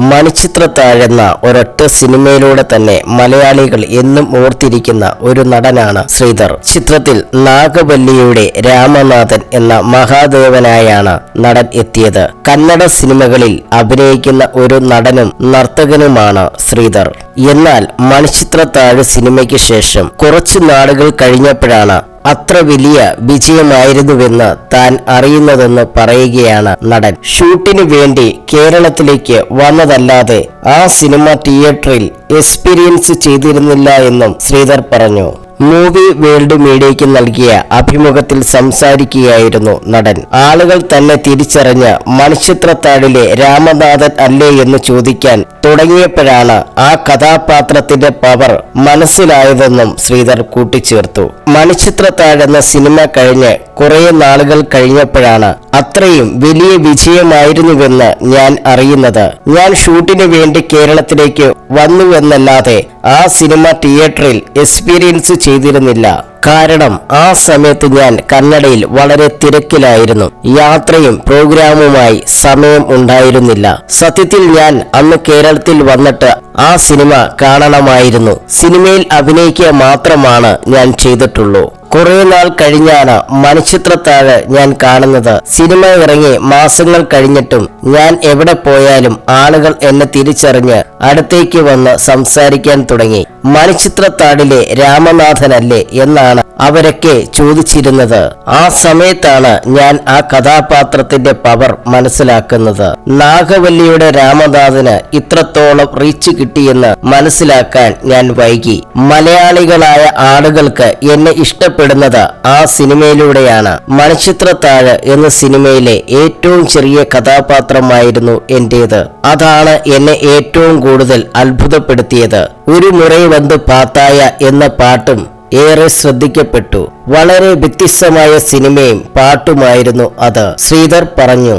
മണിച്ചിത്രത്താഴ് എന്ന ഒരൊറ്റ സിനിമയിലൂടെ തന്നെ മലയാളികൾ എന്നും ഓർത്തിരിക്കുന്ന ഒരു നടനാണ് ശ്രീധർ. ചിത്രത്തിൽ നാഗവല്ലിയുടെ രാമനാഥൻ എന്ന മഹാദേവനായാണ് നടൻ എത്തിയത്. കന്നഡ സിനിമകളിൽ അഭിനയിക്കുന്ന ഒരു നടനും നർത്തകനുമാണ് ശ്രീധർ. എന്നാൽ മണിച്ചിത്രത്താഴ് സിനിമയ്ക്ക് ശേഷം കുറച്ചു നാളുകൾ കഴിഞ്ഞപ്പോഴാണ് അത്ര വലിയ വിജയമായിരുന്നുവെന്ന് താൻ അറിയുന്നതെന്ന് പറയുകയാണ് നടൻ. ഷൂട്ടിനു വേണ്ടി കേരളത്തിലേക്ക് വന്നതല്ലാതെ ആ സിനിമ തിയേറ്ററിൽ എക്സ്പീരിയൻസ് ചെയ്തിരുന്നില്ല എന്നും ശ്രീധർ പറഞ്ഞു. മൂവി വേൾഡ് മീഡിയയ്ക്ക് നൽകിയ അഭിമുഖത്തിൽ സംസാരിക്കുകയായിരുന്നു നടൻ. ആളുകൾ തന്നെ തിരിച്ചറിഞ്ഞ് മണിച്ചിത്രത്താഴിലെ രാമനാഥൻ അല്ലേ എന്ന് ചോദിക്കാൻ തുടങ്ങിയപ്പോഴാണ് ആ കഥാപാത്രത്തിന്റെ പവർ മനസ്സിലായതെന്നും ശ്രീധർ കൂട്ടിച്ചേർത്തു. മണിച്ചിത്രത്താഴ് എന്ന സിനിമ കഴിഞ്ഞ് കുറെ നാളുകൾ കഴിഞ്ഞപ്പോഴാണ് അത്രയും വലിയ വിജയമായിരുന്നുവെന്ന് ഞാൻ അറിയുന്നത്. ഞാൻ ഷൂട്ടിന് വേണ്ടി കേരളത്തിലേക്ക് വന്നുവെന്നല്ലാതെ ആ സിനിമ തിയേറ്ററിൽ എക്സ്പീരിയൻസ് ചെയ്തിരുന്നില്ല. കാരണം ആ സമയത്ത് ഞാൻ കന്നഡയിൽ വളരെ തിരക്കിലായിരുന്നു. യാത്രയും പ്രോഗ്രാമുമായി സമയം ഉണ്ടായിരുന്നില്ല. സത്യത്തിൽ ഞാൻ അന്ന് കേരളത്തിൽ വന്നിട്ട് ആ സിനിമ കാണണമായിരുന്നു. സിനിമയിൽ അഭിനയിക്കുക മാത്രമാണ് ഞാൻ ചെയ്തിട്ടുള്ളൂ. കുറെ നാൾ കഴിഞ്ഞാണ് മണിച്ചിത്രത്താഴ് ഞാൻ കാണുന്നത്. സിനിമ ഇറങ്ങി മാസങ്ങൾ കഴിഞ്ഞിട്ടും ഞാൻ എവിടെ പോയാലും ആളുകൾ എന്നെ തിരിച്ചറിഞ്ഞ് അടുത്തേക്ക് വന്ന് സംസാരിക്കാൻ തുടങ്ങി. മണിച്ചിത്രത്താഴിലെ രാമനാഥനല്ലേ എന്നാണ് അവരൊക്കെ ചോദിച്ചിരുന്നത്. ആ സമയത്താണ് ഞാൻ ആ കഥാപാത്രത്തിന്റെ പവർ മനസ്സിലാക്കുന്നത്. നാഗവല്ലിയുടെ രാമനാഥന് ഇത്രത്തോളം റീച്ച് കിട്ടിയെന്ന് മനസ്സിലാക്കാൻ ഞാൻ വൈകി. മലയാളികളായ ആളുകൾക്ക് എന്നെ ഇഷ്ടപ്പെടുന്നത് ആ സിനിമയിലൂടെയാണ്. മണിച്ചിത്രത്താഴ് എന്ന സിനിമയിലെ ഏറ്റവും ചെറിയ കഥാപാത്രമായിരുന്നു എന്റേത്. അതാണ് എന്നെ ഏറ്റവും കൂടുതൽ അത്ഭുതപ്പെടുത്തിയത്. ഒരു മുറൈ വന്ന് പാത്തായ എന്ന പാട്ടും ഏറെ ശ്രദ്ധിക്കപ്പെട്ടു. വളരെ വ്യത്യസ്തമായ സിനിമയും പാട്ടുമായിരുന്നു അത്, ശ്രീധർ പറഞ്ഞു.